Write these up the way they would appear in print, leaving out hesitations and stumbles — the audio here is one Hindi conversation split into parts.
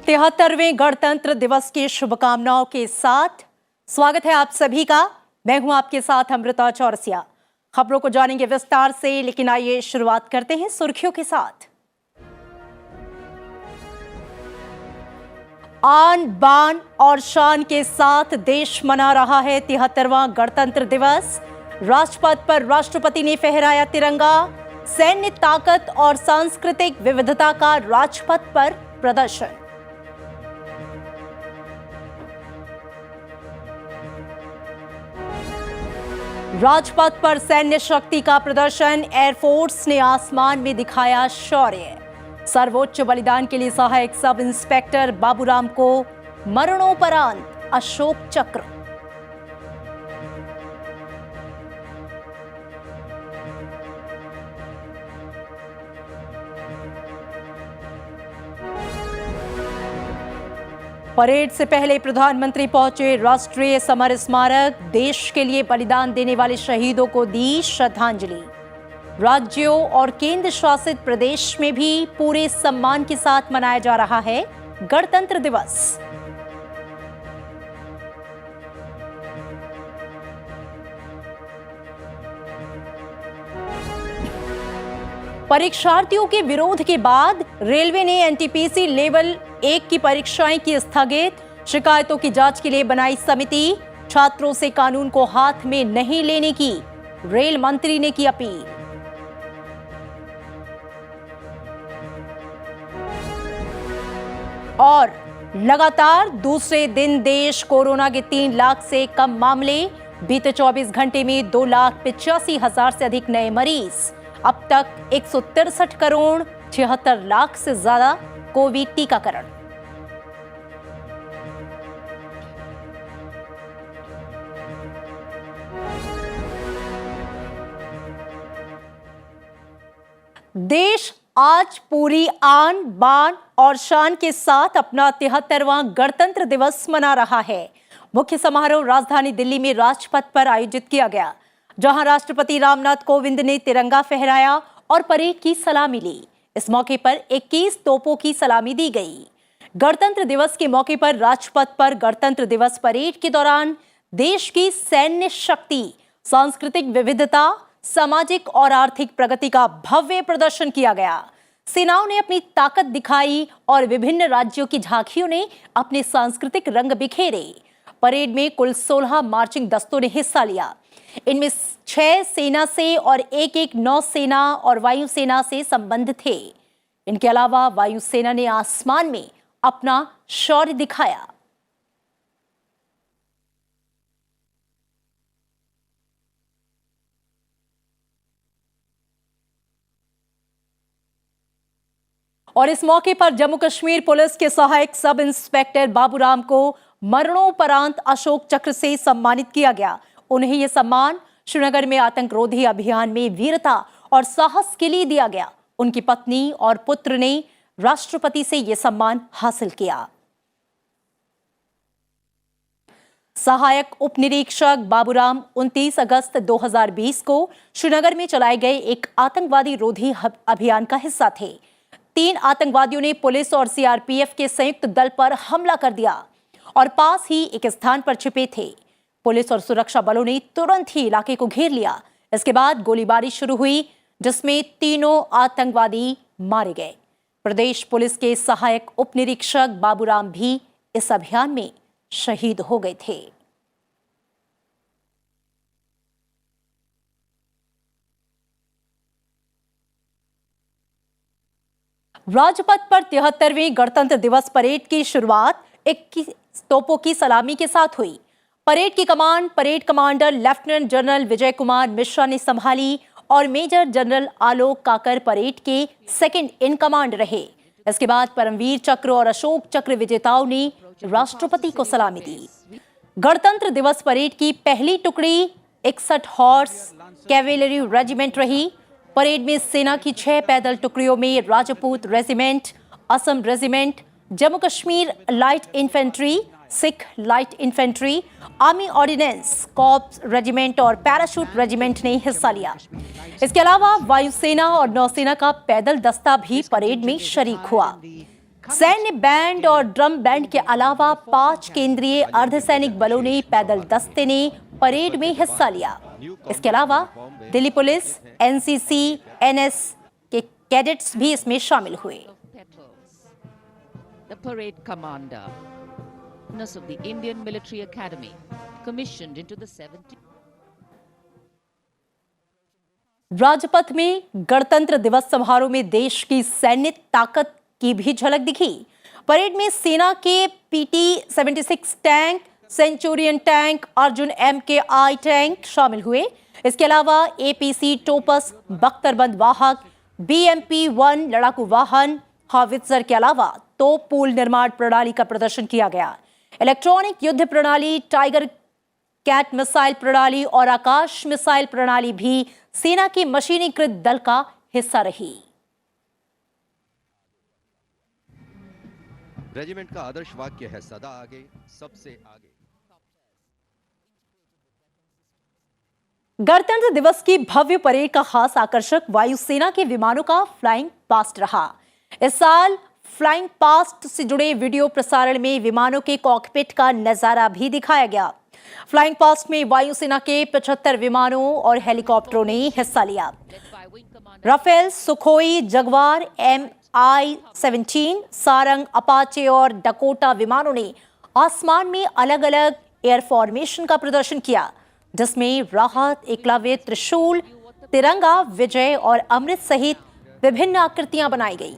73वें गणतंत्र दिवस की शुभकामनाओं के साथ स्वागत है आप सभी का। मैं हूं आपके साथ अमृता चौरसिया। खबरों को जानेंगे विस्तार से, लेकिन आइए शुरुआत करते हैं सुर्खियों के साथ। आन बान और शान के साथ देश मना रहा है 73वां गणतंत्र दिवस। राजपथ पर राष्ट्रपति ने फहराया तिरंगा। सैन्य ताकत और सांस्कृतिक विविधता का राजपथ पर प्रदर्शन। राजपथ पर सैन्य शक्ति का प्रदर्शन। एयरफोर्स ने आसमान में दिखाया शौर्य। सर्वोच्च बलिदान के लिए सहायक सब इंस्पेक्टर बाबूराम को मरणोपरांत अशोक चक्र। परेड से पहले प्रधानमंत्री पहुंचे राष्ट्रीय समर स्मारक। देश के लिए बलिदान देने वाले शहीदों को दी श्रद्धांजलि। राज्यों और केंद्र शासित प्रदेश में भी पूरे सम्मान के साथ मनाया जा रहा है गणतंत्र दिवस। परीक्षार्थियों के विरोध के बाद रेलवे ने एनटीपीसी लेवल 1 की परीक्षाएं की स्थगित। शिकायतों की जांच के लिए बनाई समिति। छात्रों से कानून को हाथ में नहीं लेने की रेल मंत्री ने की अपील। और लगातार दूसरे दिन देश कोरोना के 3 लाख से कम मामले। बीते 24 घंटे में 2,85,000 से अधिक नए मरीज। अब तक 163 करोड़ 76 लाख से ज्यादा कोविड टीकाकरण। देश आज पूरी आन बान और शान के साथ अपना 73वां गणतंत्र दिवस मना रहा है। मुख्य समारोह राजधानी दिल्ली में राजपथ पर आयोजित किया गया, जहां राष्ट्रपति रामनाथ कोविंद ने तिरंगा फहराया और परेड की सलामी ली। इस मौके पर 21 तोपों की सलामी दी गई। गणतंत्र दिवस के मौके पर राजपथ पर गणतंत्र दिवस परेड के दौरान देश की सैन्य शक्ति, सांस्कृतिक विविधता, सामाजिक और आर्थिक प्रगति का भव्य प्रदर्शन किया गया। सेनाओं ने अपनी ताकत दिखाई और विभिन्न राज्यों की झांकियों ने अपने सांस्कृतिक रंग बिखेरे। परेड में कुल 16 मार्चिंग दस्तों ने हिस्सा लिया। इनमें 6 सेना से और एक नौसेना और वायुसेना से संबंध थे। इनके अलावा वायुसेना ने आसमान में अपना शौर्य दिखाया। और इस मौके पर जम्मू कश्मीर पुलिस के सहायक सब इंस्पेक्टर बाबूराम को मरणोपरांत अशोक चक्र से सम्मानित किया गया। उन्हें यह सम्मान श्रीनगर में आतंकरोधी अभियान में वीरता और साहस के लिए दिया गया। उनकी पत्नी और पुत्र ने राष्ट्रपति से यह सम्मान हासिल किया। सहायक उप निरीक्षक बाबूराम 29 अगस्त 2020 को श्रीनगर में चलाए गए एक आतंकवादी रोधी अभियान का हिस्सा थे। 3 आतंकवादियों ने पुलिस और सीआरपीएफ के संयुक्त दल पर हमला कर दिया और पास ही एक स्थान पर छिपे थे। पुलिस और सुरक्षा बलों ने तुरंत ही इलाके को घेर लिया। इसके बाद गोलीबारी शुरू हुई, जिसमें 3 आतंकवादी मारे गए। प्रदेश पुलिस के सहायक उप निरीक्षक बाबूराम भी इस अभियान में शहीद हो गए थे। राजपथ पर 73वें गणतंत्र दिवस परेड की शुरुआत 21 तोपों की सलामी के साथ हुई। परेड की कमान parade commander lieutenant general Vijay Kumar Mishra ने संभाली और मेजर जनरल आलोक काकर परेड के सेकंड इन कमांड रहे। इसके बाद परमवीर चक्र और अशोक चक्र विजेताओं ने राष्ट्रपति को सलामी दी। गणतंत्र दिवस परेड की पहली टुकड़ी 61 हॉर्स कैवेलरी रेजिमेंट रही। परेड में सेना की 6 पैदल टुकड़ियों में Rajput regiment, Assam regiment, Jammu Kashmir light infantry, Sikh light infantry, army ordinance corps regiment और पैराशूट रेजिमेंट ने हिस्सा लिया। इसके अलावा वायुसेना और नौसेना का पैदल दस्ता भी परेड में शरीक हुआ। सैन्य बैंड और ड्रम बैंड के अलावा 5 केंद्रीय अर्धसैनिक बलों ने पैदल दस्ते ने परेड में हिस्सा लिया। इसके अलावा दिल्ली पुलिस, एनसीसी, एनएस के कैडेट्स भी इसमें शामिल हुए। The parade commander of the Indian Military Academy commissioned into the 70th. Rajpath में गणतंत्र दिवस समारोह में देश की सैन्य ताकत की भी झलक दिखी। परेड में सेना के PT-76 tank, Centurion tank, Arjun MKI tank शामिल हुए। इसके अलावा APC टोपस बख्तरबंद वाहक, BMP-1 लड़ाकू वाहन, हावित्जर के अलावा तोप पूल निर्माण प्रणाली का प्रदर्शन किया गया। इलेक्ट्रॉनिक युद्ध प्रणाली, टाइगर कैट मिसाइल प्रणाली और आकाश मिसाइल प्रणाली भी सेना के मशीनीकृत दल का हिस्सा रही। रेजिमेंट का आदर्श वाक्य है सदा आगे, सबसे आगे। गणतंत्र दिवस की भव्य परेड का खास आकर्षक वायुसेना के विमानों का फ्लाइंग पास्ट रहा। इस साल फ्लाइंग पास्ट से जुड़े वीडियो प्रसारण में विमानों के कॉकपिट का नजारा भी दिखाया गया। फ्लाइंग पास्ट में वायुसेना के 75 विमानों और हेलीकॉप्टरों ने हिस्सा लिया। Rafale, Sukhoi, Jaguar, MI-17, Sarang, Apache और डकोटा विमानों ने आसमान में अलग अलग एयर फॉर्मेशन का प्रदर्शन किया, जिसमें राहत, एकलव्य, त्रिशूल, तिरंगा, विजय और अमृत सहित विभिन्न आकृतियां बनाई गई।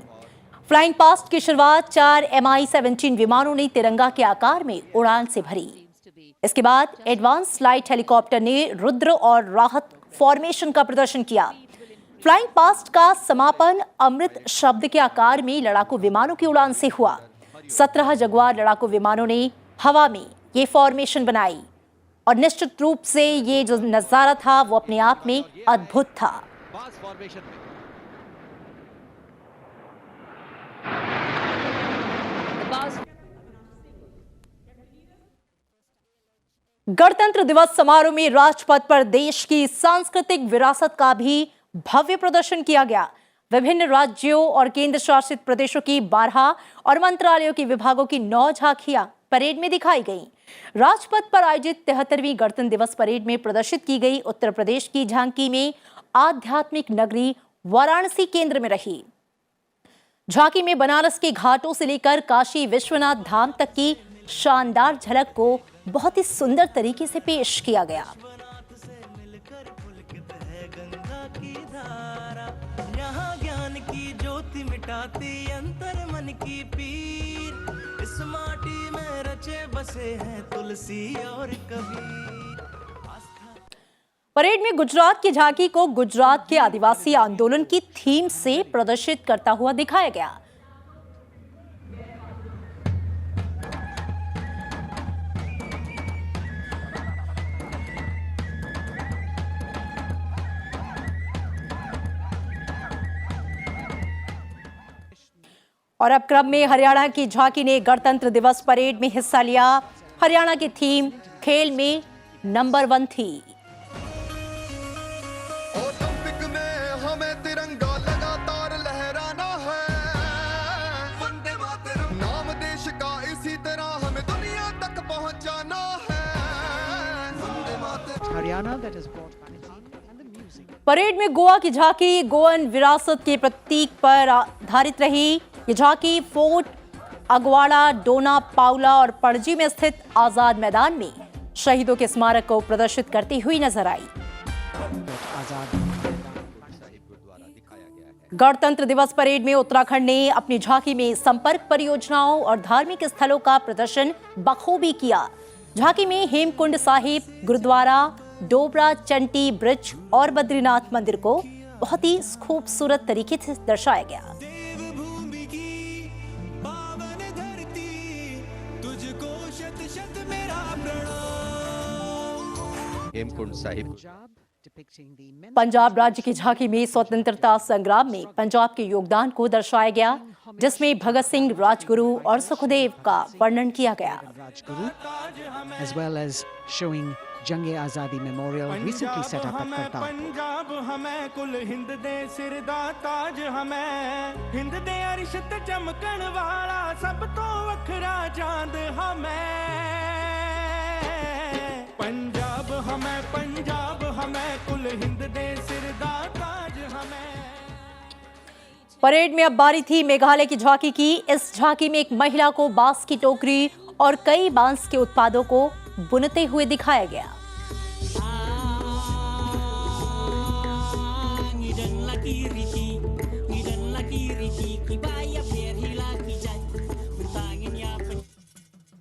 फ्लाइंग पास्ट की शुरुआत 4 MI-17 विमानों ने तिरंगा के आकार में उड़ान से भरी। इसके बाद एडवांस लाइट हेलीकॉप्टर ने रुद्र और राहत फॉर्मेशन का प्रदर्शन किया। फ्लाइंग पास्ट का समापन अमृत शब्द के आकार में लड़ाकू विमानों की उड़ान से हुआ। 17 जगुआर लड़ाकू विमानों ने हवा में ये फॉर्मेशन बनाई और निश्चित रूप से ये जो नजारा था वो अपने आप में अद्भुत था। गणतंत्र दिवस समारोह में राजपथ पर देश की सांस्कृतिक विरासत का भी भव्य प्रदर्शन किया गया। विभिन्न राज्यों और केंद्र शासित प्रदेशों की 12 और मंत्रालयों के विभागों की 9 झांकियां परेड में दिखाई गईं। राजपथ पर आयोजित 73वीं गणतंत्र दिवस परेड में प्रदर्शित की गई उत्तर प्रदेश की झांकी में आध्यात्मिक नगरी वाराणसी केंद्र में रही। झांकी में बनारस के घाटों से लेकर काशी विश्वनाथ धाम तक की शानदार झलक को बहुत ही सुंदर तरीके से पेश किया गया। यहाँ ज्ञान की ज्योति मिटाती अंतर मन की पीर, इस माटी में रचे बसे हैं तुलसी और कबीर। परेड में गुजरात की झांकी को गुजरात के आदिवासी आंदोलन की थीम से प्रदर्शित करता हुआ दिखाया गया। और अब क्रम में हरियाणा की झांकी ने गणतंत्र दिवस परेड में हिस्सा लिया। हरियाणा की थीम खेल में नंबर 1 थी। ओलंपिक में हमें तिरंगा लगातार लहराना है, वंदे मातरम नाम देश का, इसी तरह हमें दुनिया तक पहुंचाना है, Vande Mataram. Haryana that has brought unity and the music. Parade में गोवा की झांकी गोवन विरासत के प्रतीक पर आधारित रही। ये झांकी फोर्ट अगवाड़ा, डोना पाउला और पणजी में स्थित आजाद मैदान में शहीदों के स्मारक को प्रदर्शित करती हुई नजर आई। गणतंत्र दिवस परेड में उत्तराखंड ने अपनी झांकी में संपर्क परियोजनाओं और धार्मिक स्थलों का प्रदर्शन बखूबी किया। झांकी में हेमकुंड साहिब, गुरुद्वारा, डोबरा चंटी ब्रिज और बद्रीनाथ मंदिर को बहुत ही खूबसूरत तरीके से दर्शाया गया। हेमकुंड साहिब। पंजाब राज्य की झांकी में स्वतंत्रता संग्राम में पंजाब के योगदान को दर्शाया गया, जिसमें भगत सिंह, राजगुरु और सुखदेव का वर्णन किया गया। As well as showing Jange Azadi Memorial recently set up at हमें Kartarpur. पंजाब हमें कुल हिंद दे सिर दा ताज हमें हिंद दे अरिश ते चमकण वाला सब तो वखरा चांद हमें पंजाब हमें कुल हिंद दे सिर दा ताज हमें। परेड में अब बारी थी मेघालय की झांकी की। इस झांकी में एक महिला को बांस की टोकरी और कई बांस के उत्पादों को बुनते हुए दिखाया गया।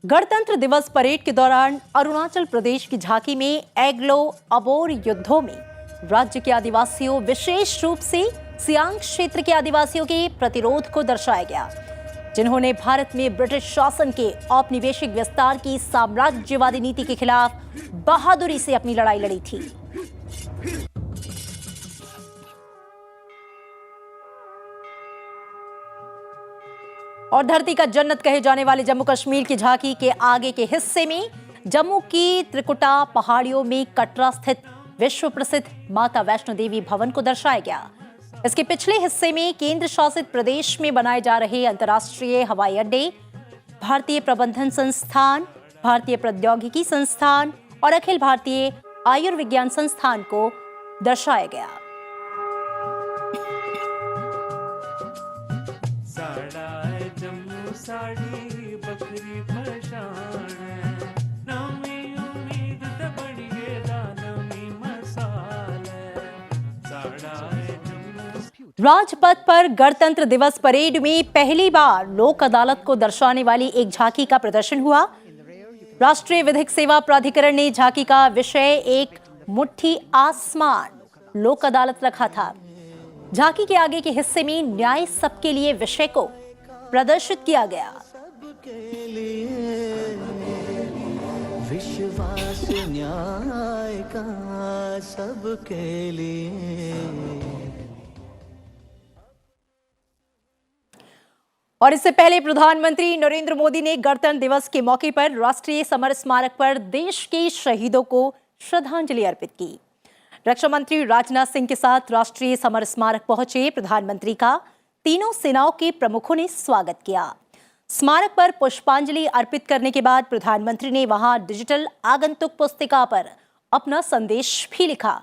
गणतंत्र दिवस परेड के दौरान अरुणाचल प्रदेश की झांकी में एग्लो अबोर युद्धों में राज्य के आदिवासियों, विशेष रूप से सियांग क्षेत्र के आदिवासियों के प्रतिरोध को दर्शाया गया, जिन्होंने भारत में ब्रिटिश शासन के औपनिवेशिक विस्तार की साम्राज्यवादी नीति के खिलाफ बहादुरी से अपनी लड़ाई लड़ी थी। और धरती का जन्नत कहे जाने वाले जम्मू कश्मीर की झांकी के आगे के हिस्से में जम्मू की त्रिकुटा पहाड़ियों में कटरा स्थित विश्व प्रसिद्ध माता वैष्णो देवी भवन को दर्शाया गया। इसके पिछले हिस्से में केंद्र शासित प्रदेश में बनाए जा रहे अंतर्राष्ट्रीय हवाई अड्डे, भारतीय प्रबंधन संस्थान, भारतीय प्रौद्योगिकी संस्थान और अखिल भारतीय आयुर्विज्ञान संस्थान को दर्शाया गया। साड़ी बकरी पहचान नवी उम्मीद ते बड़िए दानवी मसाले राजपथ पर गणतंत्र दिवस परेड में पहली बार लोक अदालत को दर्शाने वाली एक झांकी का प्रदर्शन हुआ। राष्ट्रीय विधिक सेवा प्राधिकरण ने झांकी का विषय एक मुट्ठी आसमान लोक अदालत रखा था। झांकी के आगे के हिस्से में न्याय सबके लिए विषय को प्रदर्शित किया गया। सबके लिए विश्वास न्याय का सबके लिए। और इससे पहले प्रधानमंत्री नरेंद्र मोदी ने गणतंत्र दिवस के मौके पर राष्ट्रीय समर स्मारक पर देश के शहीदों को श्रद्धांजलि अर्पित की। रक्षा मंत्री राजनाथ सिंह के साथ राष्ट्रीय समर स्मारक पहुंचे प्रधानमंत्री का तीनों सेनाओं के प्रमुखों ने स्वागत किया। स्मारक पर पुष्पांजलि अर्पित करने के बाद प्रधानमंत्री ने वहां डिजिटल आगंतुक पुस्तिका पर अपना संदेश भी लिखा।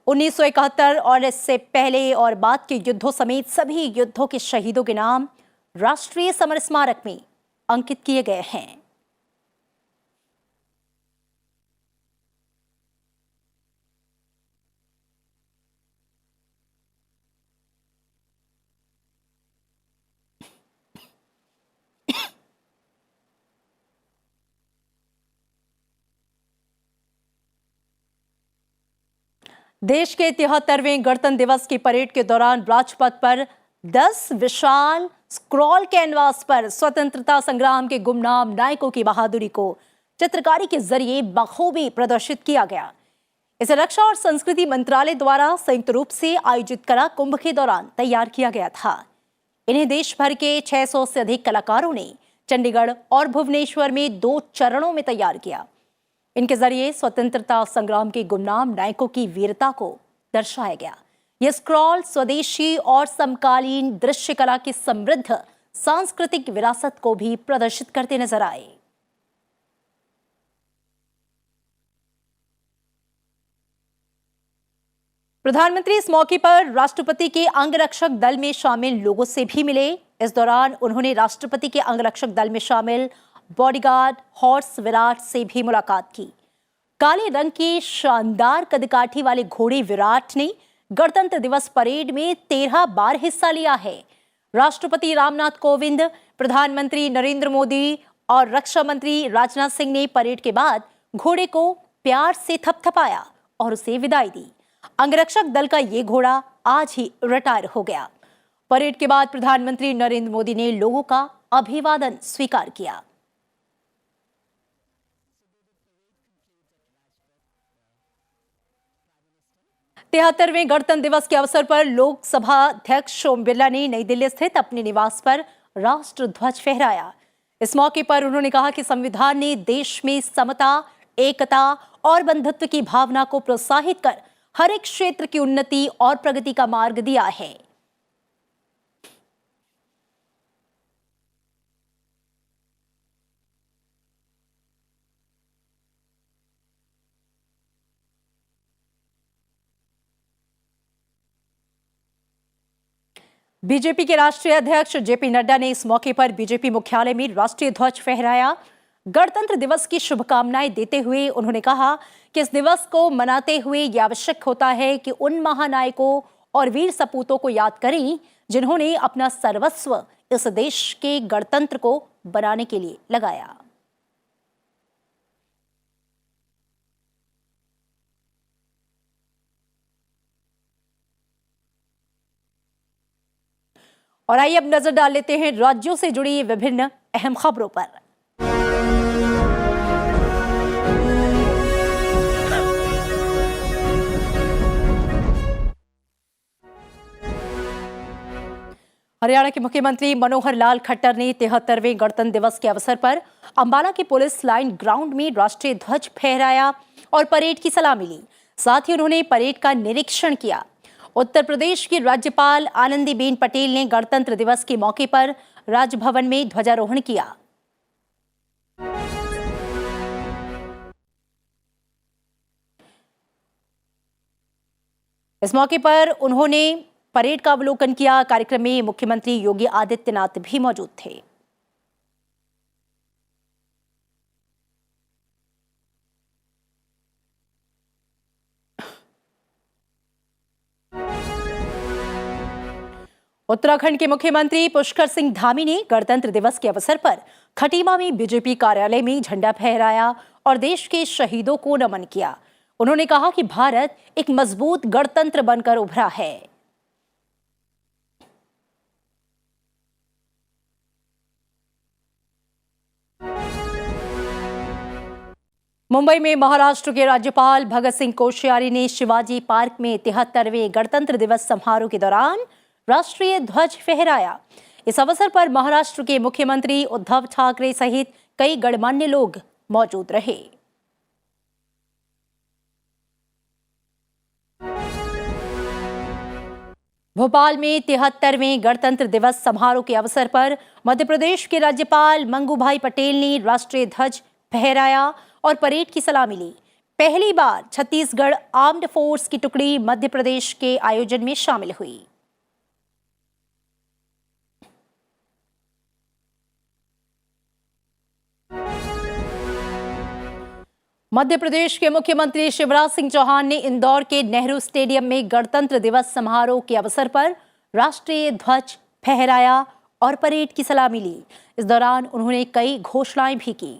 1971 और इससे पहले और बाद के युद्धों समेत सभी युद्धों के शहीदों के नाम राष्ट्रीय समर स्मारक में अंकित किए गए हैं। देश के 73वें गणतंत्र दिवस की परेड के दौरान राजपथ पर 10 विशाल स्क्रॉल कैनवास पर स्वतंत्रता संग्राम के गुमनाम नायकों की बहादुरी को चित्रकारी के जरिए बखूबी प्रदर्शित किया गया। इसे रक्षा और संस्कृति मंत्रालय द्वारा संयुक्त रूप से आयोजित कला कुंभ के दौरान तैयार किया गया था। इन्हें देश भर के 600 से अधिक कलाकारों ने चंडीगढ़ और भुवनेश्वर में 2 चरणों में तैयार किया। इनके जरिए स्वतंत्रता संग्राम के गुमनाम नायकों की वीरता को दर्शाया गया। यह स्क्रॉल स्वदेशी और समकालीन दृश्य कला की समृद्ध सांस्कृतिक विरासत को भी प्रदर्शित करते नजर आए। प्रधानमंत्री इस मौके पर राष्ट्रपति के अंगरक्षक दल में शामिल लोगों से भी मिले। इस दौरान उन्होंने राष्ट्रपति के अंगरक्षक दल में शामिल बॉडीगार्ड हॉर्स विराट से भी मुलाकात की। काले रंग के शानदार कदकाठी वाले घोड़े विराट ने गणतंत्र दिवस परेड में 13 बार हिस्सा लिया है। राष्ट्रपति रामनाथ कोविंद, प्रधानमंत्री नरेंद्र मोदी और रक्षा मंत्री राजनाथ सिंह ने परेड के बाद घोड़े को प्यार से थपथपाया और उसे विदाई दी। अंगरक्षक दल का ये घोड़ा आज ही रिटायर हो गया। परेड के बाद प्रधानमंत्री नरेंद्र मोदी ने लोगों का अभिवादन स्वीकार किया। तिहत्तरवें गणतंत्र दिवस के अवसर पर लोकसभा अध्यक्ष ओम बिरला ने नई दिल्ली स्थित अपने निवास पर राष्ट्र ध्वज फहराया। इस मौके पर उन्होंने कहा कि संविधान ने देश में समता, एकता और बंधुत्व की भावना को प्रोत्साहित कर हर एक क्षेत्र की उन्नति और प्रगति का मार्ग दिया है। बीजेपी के राष्ट्रीय अध्यक्ष जेपी नड्डा ने इस मौके पर बीजेपी मुख्यालय में राष्ट्रीय ध्वज फहराया। गणतंत्र दिवस की शुभकामनाएं देते हुए उन्होंने कहा कि इस दिवस को मनाते हुए यह आवश्यक होता है कि उन महानायकों और वीर सपूतों को याद करें जिन्होंने अपना सर्वस्व इस देश के गणतंत्र को बनाने के लिए लगाया। और आइए अब नजर डाल लेते हैं राज्यों से जुड़ी विभिन्न अहम खबरों पर। हरियाणा के मुख्यमंत्री मनोहर लाल खट्टर ने 73वें गणतंत्र दिवस के अवसर पर अंबाला के पुलिस लाइन ग्राउंड में राष्ट्रीय ध्वज फहराया और परेड की सलामी ली। साथ ही उन्होंने परेड का निरीक्षण किया। उत्तर प्रदेश की राज्यपाल आनंदीबेन पटेल ने गणतंत्र दिवस के मौके पर राजभवन में ध्वजारोहण किया। इस मौके पर उन्होंने परेड का अवलोकन किया। कार्यक्रम में मुख्यमंत्री योगी आदित्यनाथ भी मौजूद थे। उत्तराखंड के मुख्यमंत्री पुष्कर सिंह धामी ने गणतंत्र दिवस के अवसर पर खटीमा में बीजेपी कार्यालय में झंडा फहराया और देश के शहीदों को नमन किया। उन्होंने कहा कि भारत एक मजबूत गणतंत्र बनकर उभरा है। मुंबई में महाराष्ट्र के राज्यपाल भगत सिंह कोश्यारी ने शिवाजी पार्क में 73वें गणतंत्र दिवस समारोह के दौरान राष्ट्रीय ध्वज फहराया। इस अवसर पर महाराष्ट्र के मुख्यमंत्री उद्धव ठाकरे सहित कई गणमान्य लोग मौजूद रहे। भोपाल में 73वें गणतंत्र दिवस समारोह के अवसर पर मध्य प्रदेश के राज्यपाल मंगूभाई पटेल ने राष्ट्रीय ध्वज फहराया और परेड की सलामी ली। पहली बार छत्तीसगढ़ आर्म्ड फोर्स की टुकड़ी मध्य प्रदेश के आयोजन में शामिल हुई। मध्य प्रदेश के मुख्यमंत्री शिवराज सिंह चौहान ने इंदौर के नेहरू स्टेडियम में गणतंत्र दिवस समारोह के अवसर पर राष्ट्रीय ध्वज फहराया और परेड की सलामी ली। इस दौरान उन्होंने कई घोषणाएं भी की।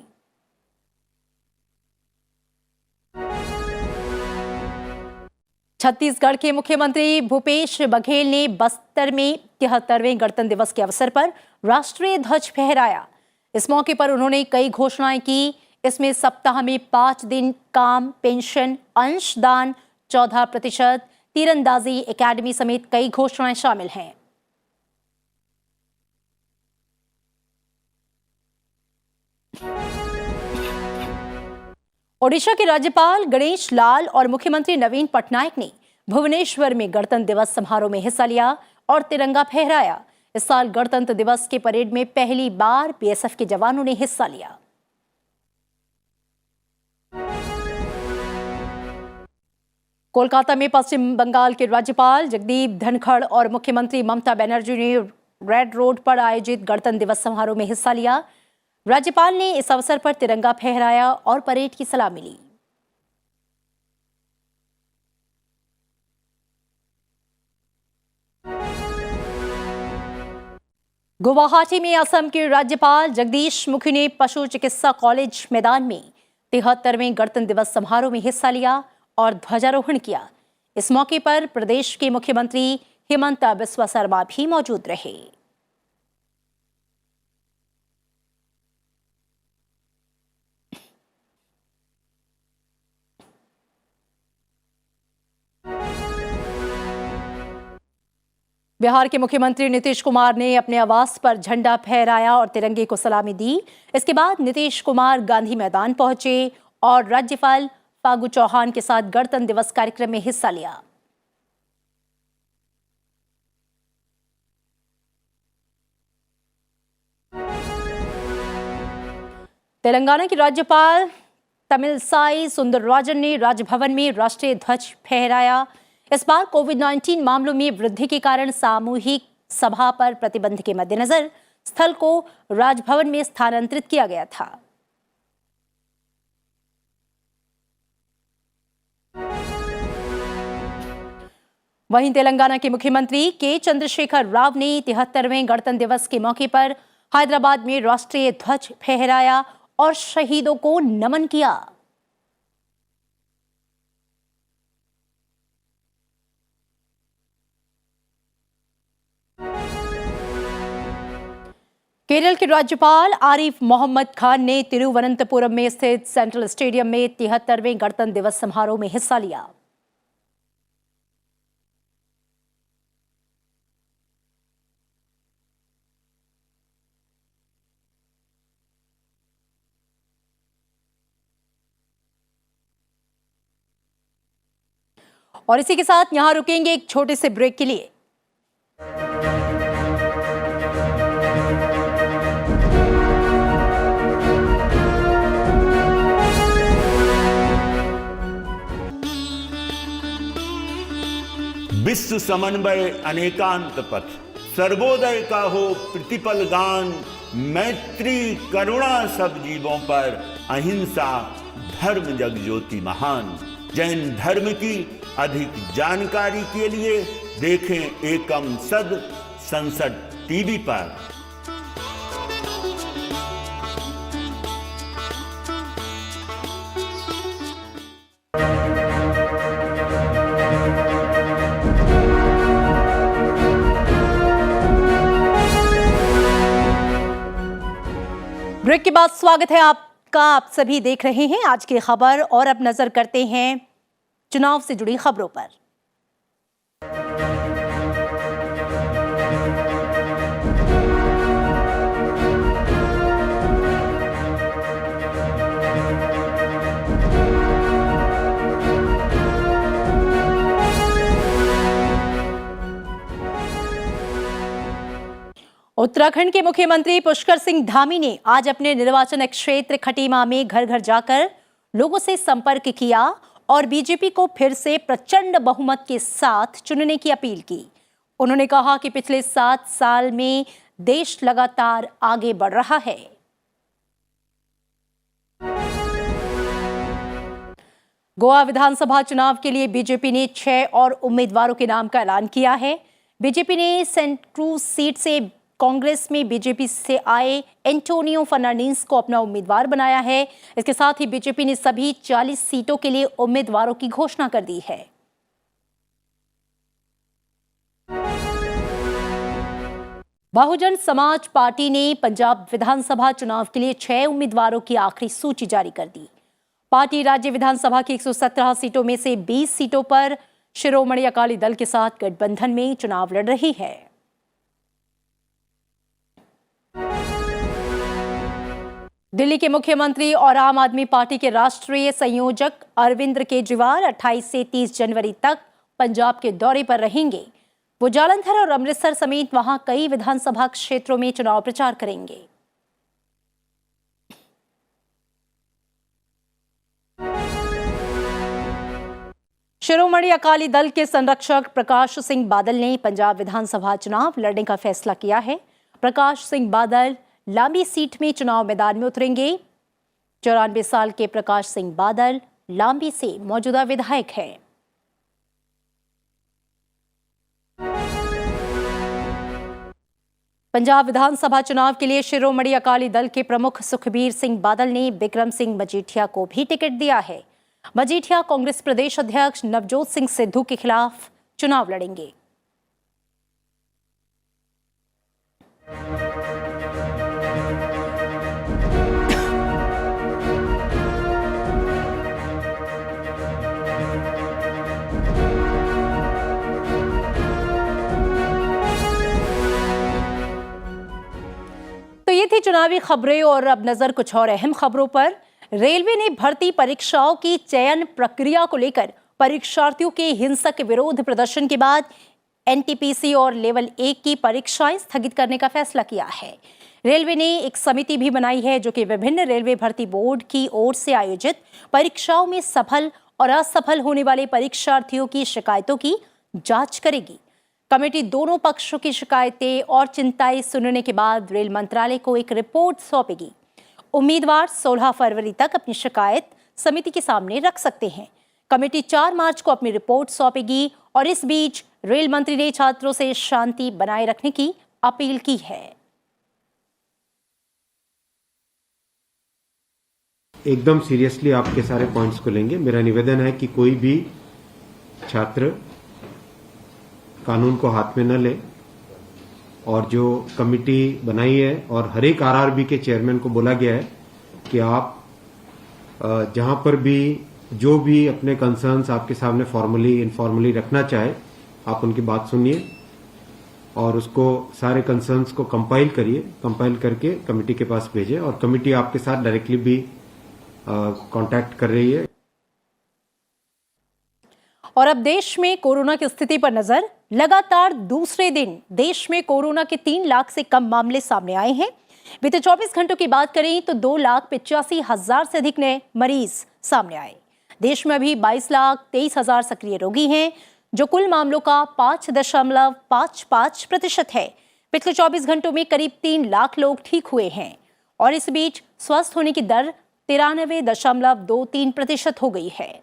छत्तीसगढ़ के मुख्यमंत्री भूपेश बघेल ने बस्तर में 73वें गणतंत्र दिवस के अवसर पर राष्ट्रीय ध्वज फहराया। इस मौके पर उन्होंने कई घोषणाएं की। इसमें सप्ताह में 5 दिन काम, पेंशन, अंशदान, 14%, तीरंदाजी एकेडमी समेत कई घोषणाएं शामिल हैं। ओडिशा के राज्यपाल गणेश लाल और मुख्यमंत्री नवीन पटनायक ने भुवनेश्वर में गणतंत्र दिवस समारोह में हिस्सा लिया और तिरंगा फहराया। इस साल गणतंत्र दिवस के परेड में पहली बार बीएसएफ के जवानों ने हिस्सा लिया। कोलकाता में पश्चिम बंगाल के राज्यपाल जगदीप धनखड़ और मुख्यमंत्री ममता बनर्जी ने रेड रोड पर आयोजित गणतंत्र दिवस समारोह में हिस्सा लिया। राज्यपाल ने इस अवसर पर तिरंगा फहराया और परेड की सलामी ली। गुवाहाटी में असम के राज्यपाल जगदीश मुखी ने पशु चिकित्सा कॉलेज मैदान में 73वें गणतंत्र दिवस समारोह में हिस्सा लिया और ध्वजारोहण किया। इस मौके पर प्रदेश के मुख्यमंत्री हिमंता बिस्वा शर्मा भी मौजूद रहे। बिहार के मुख्यमंत्री नीतीश कुमार ने अपने आवास पर झंडा फहराया और तिरंगे को सलामी दी। इसके बाद नीतीश कुमार गांधी मैदान पहुंचे और राज्यपाल फागू चौहान के साथ गणतंत्र दिवस कार्यक्रम में हिस्सा लिया। तेलंगाना की राज्यपाल तमिलसाई सुंदरराजन ने राजभवन में राष्ट्रीय ध्वज फहराया। इस बार कोविड-19 मामलों में वृद्धि के कारण सामूहिक सभा पर प्रतिबंध के मद्देनजर स्थल को राजभवन में स्थानांतरित किया गया था। वहीं तेलंगाना के मुख्यमंत्री के चंद्रशेखर राव ने 73वें गणतंत्र दिवस के मौके पर हैदराबाद में राष्ट्रीय ध्वज फहराया और शहीदों को नमन किया। केरल के राज्यपाल आरिफ मोहम्मद खान ने तिरुवनंतपुरम में स्थित सेंट्रल स्टेडियम में 73वें गणतंत्र दिवस समारोह में हिस्सा लिया। और इसी के साथ यहां रुकेंगे एक छोटे से ब्रेक के लिए। विश्व समन्वय अनेकांत पथ, सर्वोदय का हो प्रतिपल गान, मैत्री करुणा सब जीवों पर, अहिंसा धर्म जग ज्योति महान। जैन धर्म की अधिक जानकारी के लिए देखें एकम सद संसद टीवी पर। ब्रेक के बाद स्वागत है आपका। आप सभी देख रहे हैं आज की खबर और अब नजर करते हैं चुनाव से जुड़ी खबरों पर। उत्तराखंड के मुख्यमंत्री पुष्कर सिंह धामी ने आज अपने निर्वाचन क्षेत्र खटीमा में घर घर जाकर लोगों से संपर्क किया और बीजेपी को फिर से प्रचंड बहुमत के साथ चुनने की अपील की। उन्होंने कहा कि पिछले 7 साल में देश लगातार आगे बढ़ रहा है। गोवा विधानसभा चुनाव के लिए बीजेपी ने 6 और उम्मीदवारों के नाम का ऐलान किया है। बीजेपी ने सेंट क्रूज सीट से कांग्रेस में बीजेपी से आए एंटोनियो फर्नांडीज को अपना उम्मीदवार बनाया है। इसके साथ ही बीजेपी ने सभी 40 सीटों के लिए उम्मीदवारों की घोषणा कर दी है। बहुजन समाज पार्टी ने पंजाब विधानसभा चुनाव के लिए 6 उम्मीदवारों की आखिरी सूची जारी कर दी। पार्टी राज्य विधानसभा की 117 सीटों में से 20 सीटों पर शिरोमणि अकाली दल के साथ गठबंधन में चुनाव लड़ रही है। दिल्ली के मुख्यमंत्री और आम आदमी पार्टी के राष्ट्रीय संयोजक अरविंद केजरीवाल 28 से 30 जनवरी तक पंजाब के दौरे पर रहेंगे। वो जालंधर और अमृतसर समेत वहां कई विधानसभा क्षेत्रों में चुनाव प्रचार करेंगे। शिरोमणि अकाली दल के संरक्षक प्रकाश सिंह बादल ने पंजाब विधानसभा चुनाव लड़ने का फैसला किया है। प्रकाश सिंह बादल लांबी सीट में चुनाव मैदान में उतरेंगे। 94 साल के प्रकाश सिंह बादल लांबी से मौजूदा विधायक हैं। पंजाब विधानसभा चुनाव के लिए शिरोमणि अकाली दल के प्रमुख सुखबीर सिंह बादल ने बिक्रम सिंह मजीठिया को भी टिकट दिया है। मजीठिया कांग्रेस प्रदेश अध्यक्ष नवजोत सिंह सिद्धू के खिलाफ चुनाव लड़ेंगे। तो ये थी चुनावी खबरें और अब नजर कुछ और अहम खबरों पर। रेलवे ने भर्ती परीक्षाओं की चयन प्रक्रिया को लेकर परीक्षार्थियों के हिंसक विरोध प्रदर्शन के बाद एनटीपीसी और लेवल 1 की परीक्षाएं स्थगित करने का फैसला किया है। रेलवे ने एक समिति भी बनाई है जो कि विभिन्न रेलवे भर्ती बोर्ड की ओर से आयोजित परीक्षाओं में सफल और असफल होने वाले परीक्षार्थियों की शिकायतों की जांच करेगी। कमेटी दोनों पक्षों की शिकायतें और चिंताएं सुनने के बाद रेल मंत्रालय को एक रिपोर्ट सौंपेगी। उम्मीदवार 16 फरवरी तक अपनी शिकायत समिति के सामने रख सकते हैं। कमेटी 4 मार्च को अपनी रिपोर्ट सौंपेगी और इस बीच रेल मंत्री ने छात्रों से शांति बनाए रखने की अपील की है। एकदम सीरियसली आपके सारे पॉइंट्स को लेंगे। मेरा निवेदन है कि कोई भी छात्र कानून को हाथ में न ले और जो कमिटी बनाई है और हर एक आरआरबी के चेयरमैन को बोला गया है कि आप जहां पर भी जो भी अपने कंसर्न्स आपके सामने फॉर्मली इनफॉर्मली रखना चाहे आप उनकी बात सुनिए और उसको सारे कंसर्न्स को कंपाइल करिए, कंपाइल करके कमिटी के पास भेजें और कमिटी आपके साथ डायरेक्टली भी कांटेक्ट कर रही है। और अब देश में कोरोना की स्थिति पर नजर। लगातार दूसरे दिन देश में कोरोना के 3 लाख से कम मामले सामने आए हैं। बीते 24 घंटों की बात करें तो 2,85,000 से अधिक नए मरीज सामने आए। देश में अभी 22,23,000 सक्रिय रोगी हैं जो कुल मामलों का 5.55% है। पिछले 24 घंटों में करीब 3 लाख लोग ठीक हुए हैं और इस बीच स्वस्थ होने की दर 93.23% हो गई है।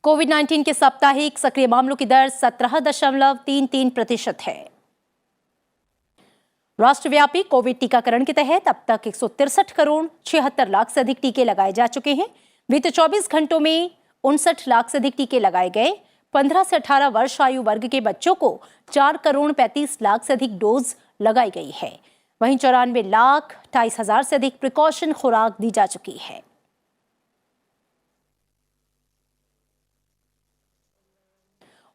कोविड-19 के साप्ताहिक सक्रिय मामलों की दर 17.33% है। राष्ट्रव्यापी कोविड टीकाकरण के तहत अब तक 163 करोड़ 76 लाख से अधिक टीके लगाए जा चुके हैं। बीते 24 घंटों में 59 लाख से अधिक टीके लगाए गए। 15 से 18 वर्ष आयु वर्ग के बच्चों को 4 करोड़ 35 लाख से अधिक डोज लगाई गई है। वहीं 94,28,000 से अधिक प्रिकॉशन खुराक दी जा चुकी है।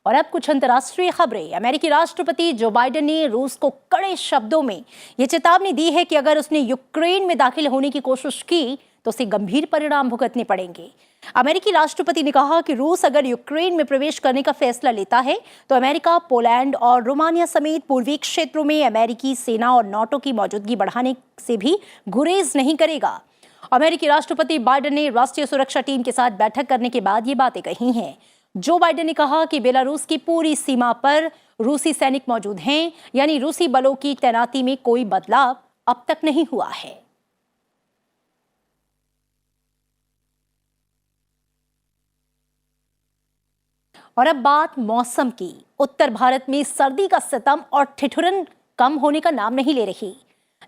और अब कुछ अंतर्राष्ट्रीय खबरें। अमेरिकी राष्ट्रपति जो बाइडेन ने रूस को कड़े शब्दों में यह चेतावनी दी है कि अगर उसने यूक्रेन में दाखिल होने की कोशिश की तो उसे गंभीर परिणाम भुगतने पड़ेंगे। अमेरिकी राष्ट्रपति ने कहा कि रूस अगर यूक्रेन में प्रवेश करने का फैसला लेता है तो अमेरिका, पोलैंड और रोमानिया समेत पूर्वी क्षेत्रों में अमेरिकी सेना और नाटो की मौजूदगी बढ़ाने से भी गुरेज नहीं करेगा। अमेरिकी राष्ट्रपति बाइडेन ने राष्ट्रीय सुरक्षा टीम के साथ बैठक करने के बाद ये बातें कही हैं। जो बाइडेन ने कहा कि बेलारूस की पूरी सीमा पर रूसी सैनिक मौजूद हैं, यानी रूसी बलों की तैनाती में कोई बदलाव अब तक नहीं हुआ है। और अब बात मौसम की। उत्तर भारत में सर्दी का सितम और ठिठुरन कम होने का नाम नहीं ले रही।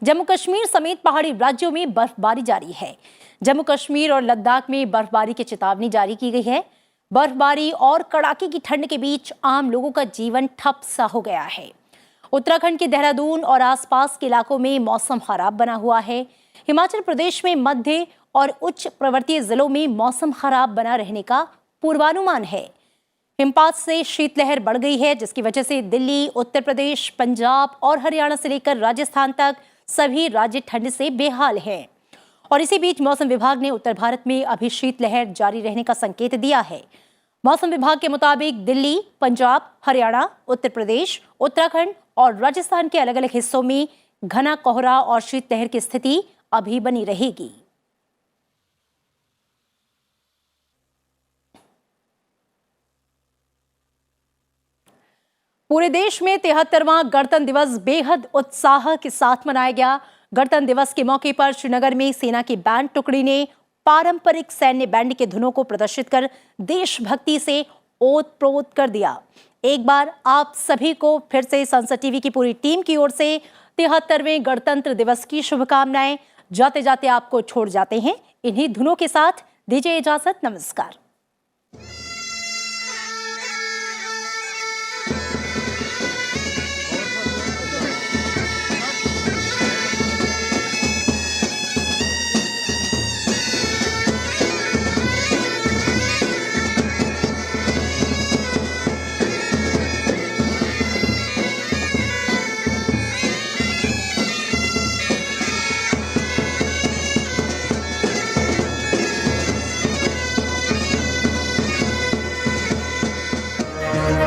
जम्मू कश्मीर समेत पहाड़ी राज्यों में बर्फबारी जारी है। जम्मू कश्मीर और लद्दाख में बर्फबारी की चेतावनी जारी की गई है। बर्फबारी और कड़ाके की ठंड के बीच आम लोगों का जीवन ठप सा हो गया है। उत्तराखंड के देहरादून और आसपास के इलाकों में मौसम खराब बना हुआ है। हिमाचल प्रदेश में मध्य और उच्च पर्वतीय जिलों में मौसम खराब बना रहने का पूर्वानुमान है। हिमपात से शीतलहर बढ़ गई है जिसकी वजह से दिल्ली, उत्तर प्रदेश, पंजाब और हरियाणा से लेकर राजस्थान तक सभी राज्य ठंड से बेहाल हैं। और इसी बीच मौसम विभाग ने उत्तर भारत में अभी शीतलहर जारी रहने का संकेत दिया है। मौसम विभाग के मुताबिक दिल्ली, पंजाब, हरियाणा, उत्तर प्रदेश, उत्तराखंड और राजस्थान के अलग अलग हिस्सों में घना कोहरा और शीतलहर की स्थिति अभी बनी रहेगी। पूरे देश में 73वां गणतंत्र दिवस बेहद उत्साह के साथ मनाया गया। गणतंत्र दिवस के मौके पर श्रीनगर में सेना की बैंड टुकड़ी ने पारंपरिक सैन्य बैंड के धुनों को प्रदर्शित कर देशभक्ति से ओत-प्रोत कर दिया। एक बार आप सभी को फिर से संसद टीवी की पूरी टीम की ओर से 73वें गणतंत्र दिवस की शुभकामनाएं। जाते जाते आपको छोड़ जाते हैं इन्हीं धुनों के साथ। दीजिए इजाजत, नमस्कार। है।